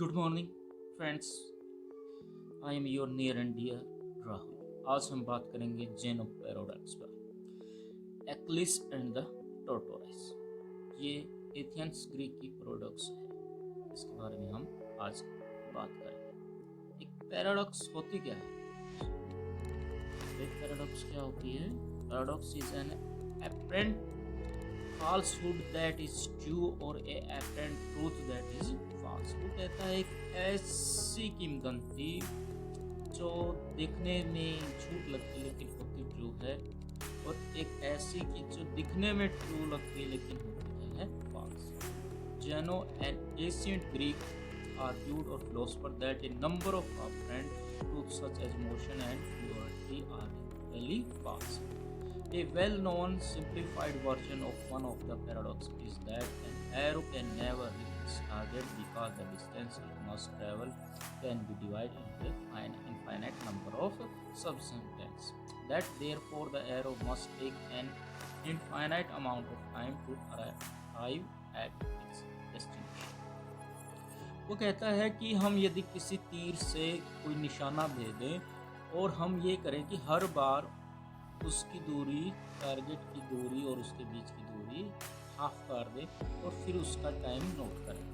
Good morning friends, I am your near and dear Rahul. आज हम बात करेंगे जेनो पैराडॉक्स पर। एक्लिस एंड द टोर्टोइस, ये एथेंस ग्रीक की पैराडॉक्स है, इसके बारे में हम आज बात करेंगे। एक पैराडॉक्स होती क्या है? एक पैराडॉक्स क्या होती है? Paradox is an apparent falsehood that is true or a apparent truth that is false। वो कहता है एक ऐसी किंवदंती जो देखने में झूठ लगती लेकिन होती ट्रू है, और एक ऐसी की जो दिखने में ट्रू लगती लेकिन होती है false। Zeno, an ancient Greek, argued or philosopher that a number of apparent truths such as motion and purity are really false। A well-known simplified version of one of the paradoxes is that an arrow can never reach its target because the distance it must travel can be divided into an infinite number of subsequents. That therefore the arrow must take an infinite amount of time to arrive at its destination। वो कहता है कि हम यदि किसी तीर से कोई निशाना भेदें और हम ये करें कि हर बार उसकी दूरी, टारगेट की दूरी और उसके बीच की दूरी हाफ कर दें और फिर उसका टाइम नोट करें।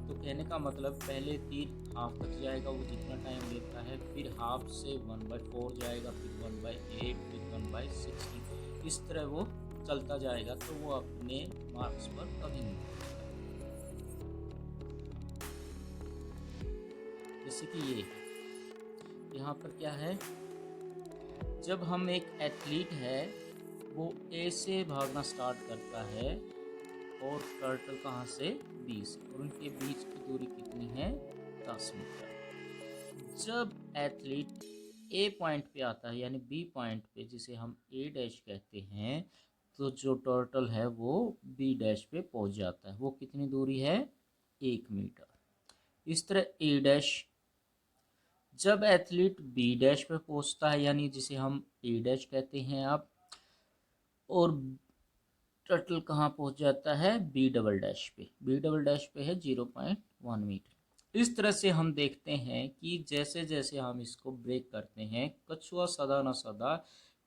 तो कहने का मतलब पहले तीर हाफ तक जाएगा, वो जितना टाइम लेता है, फिर हाफ से 1/4 जाएगा, फिर 1/8, फिर 1/16, इस तरह वो चलता जाएगा, तो वो अपने मार्क्स पर कभी नहीं पहुंचेगा। जैसे कि ये यहाँ पर क्या है, जब हम एक एथलीट है वो ए से भागना स्टार्ट करता है और टर्टल कहाँ से 20, और उनके बीच की दूरी कितनी है 10 मीटर। जब एथलीट ए पॉइंट पे आता है यानी बी पॉइंट पे जिसे हम ए डैश कहते हैं, तो जो टर्टल है वो बी डैश पे पहुंच जाता है। वो कितनी दूरी है 1 मीटर। इस तरह ए डैश, जब एथलीट बी डैश पे पहुंचता है यानी जिसे हम ए डैश कहते हैं अब, और टर्टल कहाँ पहुंच जाता है बी डबल डैश पे। बी डबल डैश पे है 0.1 मीटर। इस तरह से हम देखते हैं कि जैसे जैसे हम इसको ब्रेक करते हैं, कछुआ सदा न सदा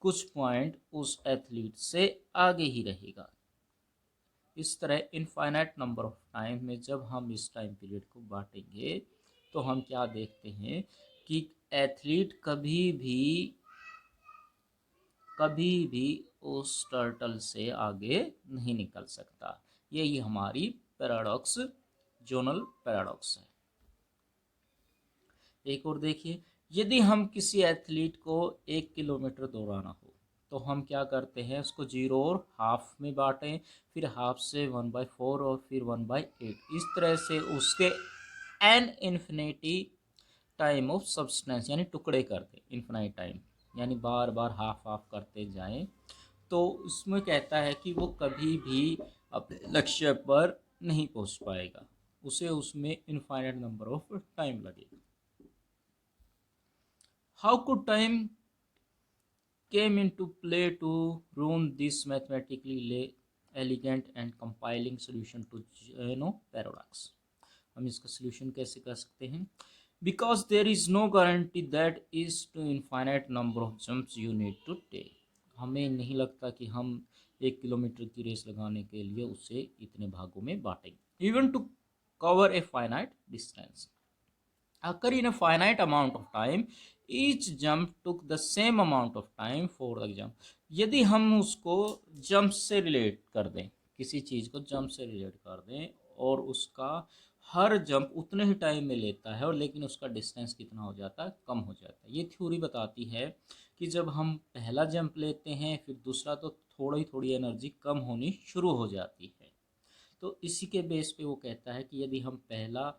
कुछ पॉइंट उस एथलीट से आगे ही रहेगा। इस तरह इनफाइनाइट नंबर ऑफ टाइम में जब हम इस टाइम पीरियड को बांटेंगे तो हम क्या देखते हैं कि एथलीट कभी भी उस टर्टल से आगे नहीं निकल सकता। यही हमारी पैराडॉक्स, जोनल पैराडॉक्स है। एक और देखिए, यदि हम किसी एथलीट को 1 किलोमीटर दौड़ाना हो तो हम क्या करते हैं, उसको 0 और हाफ में बांटें, फिर हाफ से 1/4 और फिर 1/8, इस तरह से उसके an infinity time of substance यानी टुकड़े कर दें। इन्फिनाइट टाइम यानी बार बार हाफ हाफ करते जाएं, तो उसमें कहता है कि वो कभी भी अपने लक्ष्य पर नहीं पहुंच पाएगा, उसे उसमें इनफाइनाइट नंबर ऑफ टाइम लगेगा। How could time came into play to ruin this mathematically elegant and compelling solution to Zeno paradox? हम इसका solution कैसे कर सकते हैं? Because there is no guarantee that is to infinite number of jumps you need to take। हमें नहीं लगता कि हम 1 किलोमीटर की रेस लगाने के लिए उसे इतने भागों में बांटेंगे। Even to cover a finite distance occur in a finite amount of time, each jump took the same amount of time for the jump। यदि हम उसको जंप से रिलेट कर दें, किसी चीज़ को जंप से रिलेट कर दें और उसका हर जंप उतने ही टाइम में लेता है, और लेकिन उसका डिस्टेंस कितना हो जाता है, कम हो जाता है। ये थ्योरी बताती है कि जब हम पहला जंप लेते हैं फिर दूसरा, तो थोड़ी थोड़ी एनर्जी कम होनी शुरू हो जाती है। तो इसी के बेस पे वो कहता है कि यदि हम पहला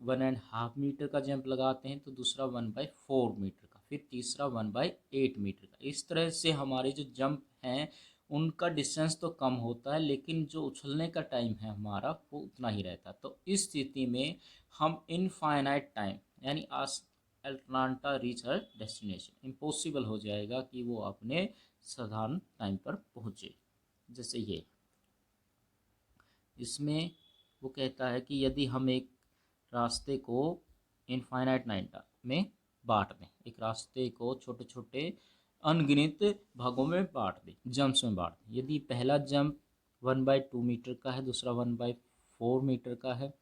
1.5 मीटर का जंप लगाते हैं तो दूसरा 1/4 मीटर का, फिर तीसरा 1/8 मीटर का। इस तरह से हमारे जो जंप हैं उनका डिस्टेंस तो कम होता है, लेकिन जो उछलने का टाइम है हमारा वो उतना ही रहता है। तो इस स्थिति में हम इनफाइनाइट टाइम यानी अटलांटा रीच हर डेस्टिनेशन, इम्पॉसिबल हो जाएगा कि वो अपने साधारण टाइम पर पहुँचे। जैसे ये इसमें वो कहता है कि यदि हम एक रास्ते को इनफाइनाइट नाइटा में बांट दें, एक रास्ते को छोटे छोटे अनगिनत भागों में बांट दें, जंप्स में बांट दें। यदि पहला जंप 1/2 मीटर का है, दूसरा 1/4 मीटर का है,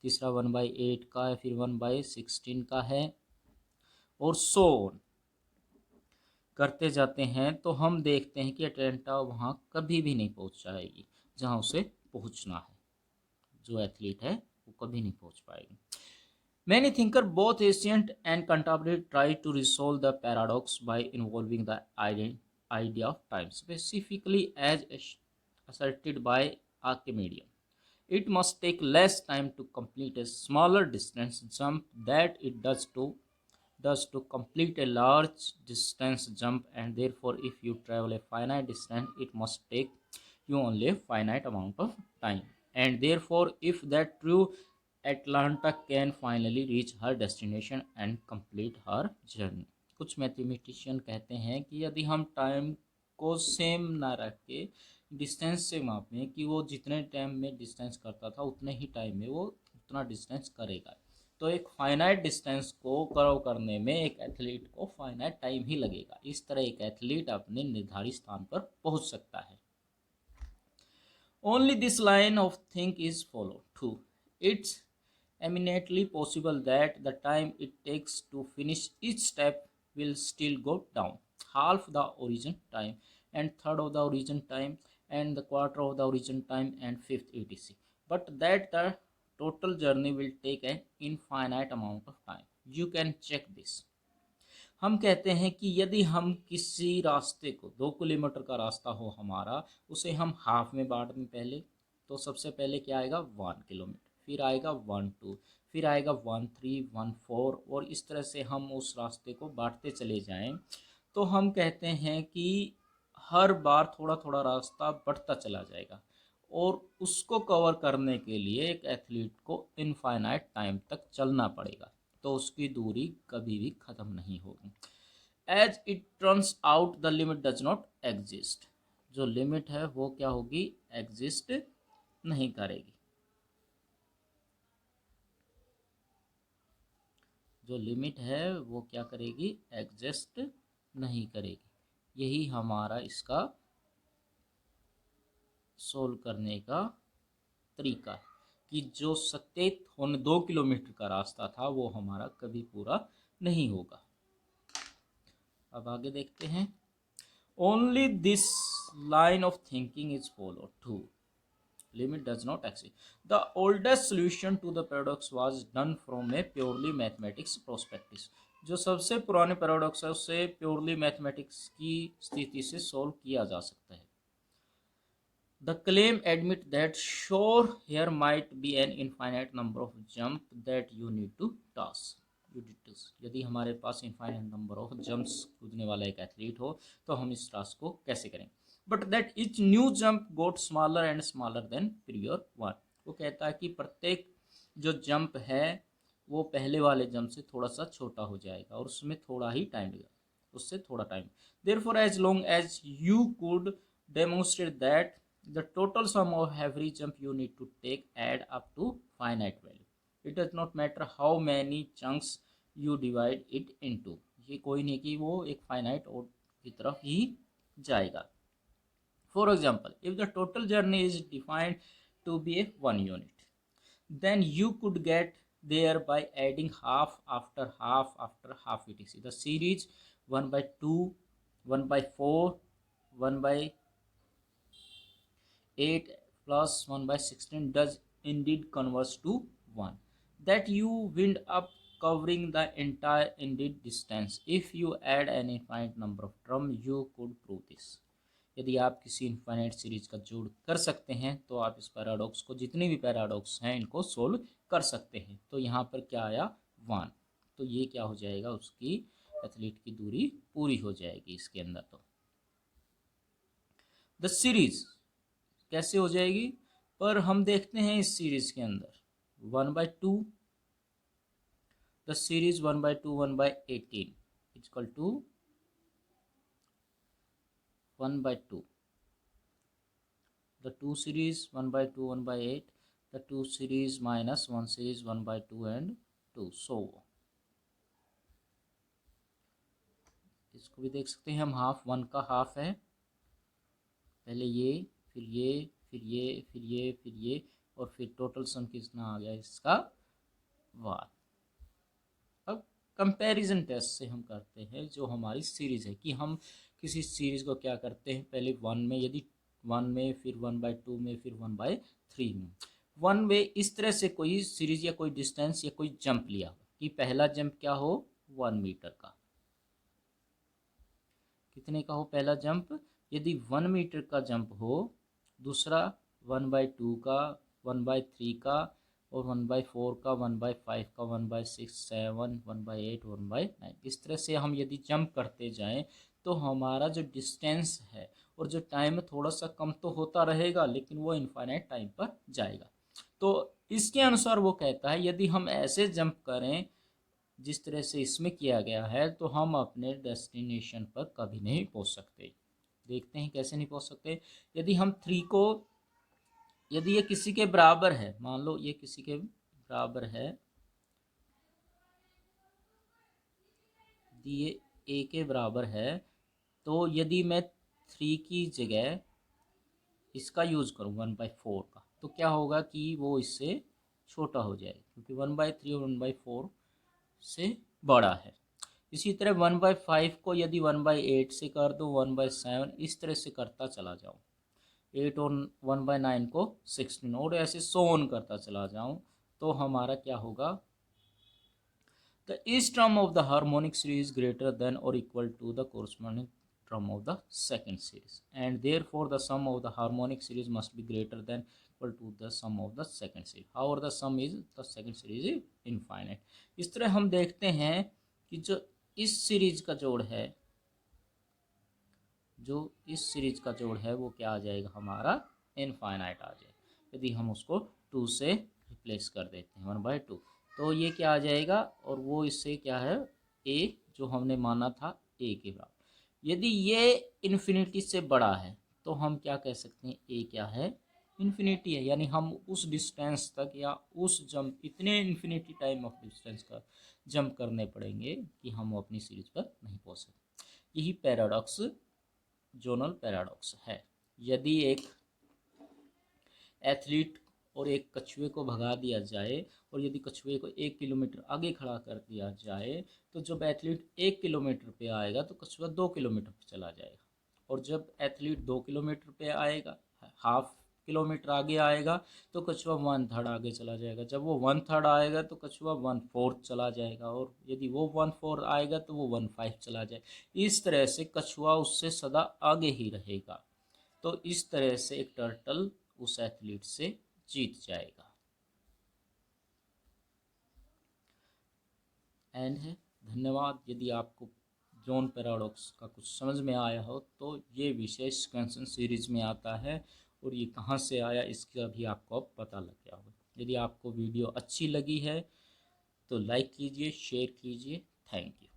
तीसरा 1/8 का है, फिर 1/16 का है, और सो ऑन करते जाते हैं, तो हम देखते हैं कि अटलांटा वहाँ कभी भी नहीं पहुँच जाएगी जहाँ उसे पहुँचना है। जो एथलीट है वो कभी नहीं पहुँच पाएगी। Many thinkers, both ancient and contemporary, try to resolve the paradox by involving the idea of time, specifically as asserted by Archimedes. It must take less time to complete a smaller distance jump that it does to complete a large distance jump, and therefore if you travel a finite distance it must take you only a finite amount of time, and therefore if that true, Atlanta can finally reach her destination and complete her journey. कुछ mathematician कहते हैं कि यदि हम time को same ना रख के डिस्टेंस से मापें कि वो जितने टाइम में डिस्टेंस करता था उतने ही टाइम में वो उतना डिस्टेंस करेगा, तो एक फाइनाइट डिस्टेंस को कवर करने में एक एथलीट को फाइनाइट टाइम ही लगेगा। इस तरह एक एथलीट अपने निर्धारित स्थान पर पहुंच सकता है। Only this line of think is followed too. It's eminently possible that the time it takes to finish each step will still go down. Half the origin time, and third of the origin time, and the quarter of the origin time, and fifth etc. But that the total journey will take an infinite amount of time. You can check this. हम कहते हैं कि यदि हम किसी रास्ते को 2 kilometre का रास्ता हो हमारा, उसे हम हाफ में बांट दें पहले, तो सबसे पहले क्या आएगा 1 किलोमीटर, फिर आएगा 1 2, फिर आएगा 1 3 1 4, और इस तरह से हम उस रास्ते को बांटते चले जाएं, तो हम कहते हैं कि हर बार थोड़ा थोड़ा रास्ता बढ़ता चला जाएगा, और उसको कवर करने के लिए एक एथलीट को इनफाइनाइट टाइम तक चलना पड़ेगा, तो उसकी दूरी कभी भी ख़त्म नहीं होगी। As it turns out the limit does not exist, जो लिमिट है वो क्या होगी, एग्जिस्ट नहीं करेगी। जो लिमिट है वो क्या करेगी, एग्जिस्ट नहीं करेगी। यही हमारा इसका सोल्व करने का तरीका है कि जो सत्यापित होने 2 किलोमीटर का रास्ता था वो हमारा कभी पूरा नहीं होगा। अब आगे देखते हैं। Only this line of thinking is follow to limit does not exist. The oldest solution to the paradox was done from a purely mathematics perspective. जो सबसे पुराने पैराडॉक्स है उसे प्योरली मैथमेटिक्स की स्थिति से सॉल्व किया जा सकता है। The claim admit that sure here might be an infinite number of jump that you need to toss. यदि हमारे पास इनफाइनाइट नंबर ऑफ जंप्स कूदने वाला एक एथलीट हो तो हम इस टास्क को कैसे करें। But that each new jump got smaller and smaller than previous one. वो कहता है कि प्रत्येक जो जंप है वो पहले वाले जंप से थोड़ा सा छोटा हो जाएगा और उसमें थोड़ा ही टाइम लगेगा, उससे थोड़ा time. Therefore as long as you could demonstrate that the total sum of every jump you need to take add up to finite value. It does not matter how many chunks you divide it into. ये कोई नहीं कि वो एक finite और की तरफ ही जाएगा। For example, if the total journey is defined to be a 1 unit, then you could get there by adding half after half after half etc. The series 1/2, 1/4, 1/8 plus 1/16 does indeed converge to 1. That you wind up covering the entire indeed distance. If you add an infinite number of terms, you could prove this. यदि आप किसी infinite series का जोड़ कर सकते हैं तो आप इस पैराडॉक्स को, जितने भी पैराडॉक्स हैं इनको सोल्व कर सकते हैं। तो यहाँ पर क्या आया 1, तो ये क्या हो जाएगा, उसकी एथलीट की दूरी पूरी हो जाएगी इसके अंदर। तो द सीरीज कैसे हो जाएगी, पर हम देखते हैं इस सीरीज के अंदर 1/2, the series 1/2 1/18 equal to 1/2, the 2 series 1/2 1/8, the 2 series minus 1 series 1/2 and 2. So इसको भी देख सकते हैं हम, हाफ 1 का हाफ है, पहले ये फिर ये फिर ये फिर ये फिर ये, और फिर टोटल सम कितना आ गया इसका 1। अब कंपैरिजन टेस्ट से हम करते हैं जो हमारी सीरीज़ है, कि हम किसी सीरीज़ को क्या करते हैं, पहले 1 में, यदि 1 में, फिर 1/2 में, फिर 1/3 में। 1 में इस तरह से कोई सीरीज़ या कोई डिस्टेंस या कोई जंप लिया हो कि पहला जंप क्या हो 1 मीटर का, कितने का हो पहला जंप, यदि 1 मीटर का जंप हो, दूसरा 1/2 का, 1/3 का, और 1/4 का, 1/5 का, 1/6, 7, 1/8, 1/9, इस तरह से हम यदि जंप करते जाएं तो हमारा जो डिस्टेंस है और जो टाइम है थोड़ा सा कम तो होता रहेगा, लेकिन वो इनफाइनाइट टाइम पर जाएगा। तो इसके अनुसार वो कहता है यदि हम ऐसे जंप करें जिस तरह से इसमें किया गया है तो हम अपने डेस्टिनेशन पर कभी नहीं पहुंच सकते। देखते हैं कैसे नहीं पहुंच सकते। यदि हम 3 को, यदि ये किसी के बराबर है, मान लो ये किसी के बराबर है, यदि ये a के बराबर है, तो यदि मैं 3 की जगह इसका यूज़ करूँ 1/4 का, तो क्या होगा कि वो इससे छोटा हो जाएगा, क्योंकि 1/3 और 1/4 से बड़ा है। इसी तरह 1/5 को यदि 1/8 से कर दो, 1/7, इस तरह से करता चला जाऊँ, 8 और 1/9 को 16, और ऐसे सो ऑन करता चला जाऊँ, तो हमारा क्या होगा, the each term of the harmonic series greater than or equal to the corresponding term of the second series, and therefore the sum of the harmonic series must be greater than equal to the sum of the second series. However, the sum is the second series is infinite. इस तरह हम देखते हैं कि जो इस series का जोड़ है, जो इस सीरीज का जोड़ है वो क्या आ जाएगा हमारा इनफाइनाइट आ जाएगा। यदि हम उसको 2 से रिप्लेस कर देते हैं 1/2, तो ये क्या आ जाएगा, और वो इससे क्या है a, जो हमने माना था a के बराबर। यदि ये इन्फिनिटी से बड़ा है तो हम क्या कह सकते हैं, a क्या है इन्फिनिटी है, यानी हम उस डिस्टेंस तक या उस जंप, इतने इन्फिनिटी टाइम ऑफ डिस्टेंस का जंप करने पड़ेंगे कि हम अपनी सीरीज पर नहीं पहुंच सकते। यही पैराडॉक्स, जोनल पैराडॉक्स है। यदि एक एथलीट और एक कछुए को भगा दिया जाए और यदि कछुए को 1 किलोमीटर आगे खड़ा कर दिया जाए, तो जब एथलीट 1 किलोमीटर पे आएगा तो कछुआ 2 किलोमीटर पे चला जाएगा, और जब एथलीट 2 किलोमीटर पे आएगा, हाफ किलोमीटर आगे आएगा, तो कछुआ 1/3 आगे चला जाएगा। जब वो 1/3 आएगा तो कछुआ 1/4 चला जाएगा, और यदि वो 1/4 आएगा तो वो 1/5 चला जाएगा। इस तरह से कछुआ उससे सदा आगे ही रहेगा। तो इस तरह से एक टर्टल उस एथलीट से जीत जाएगा। एंड है, धन्यवाद। यदि आपको जॉन पैराडॉक्स का कुछ समझ में आया हो तो ये विषय सिक्वेंशन सीरीज में आता है, और ये कहाँ से आया इसका भी आपको अब पता लग गया होगा। यदि आपको वीडियो अच्छी लगी है तो लाइक कीजिए, शेयर कीजिए। Thank you.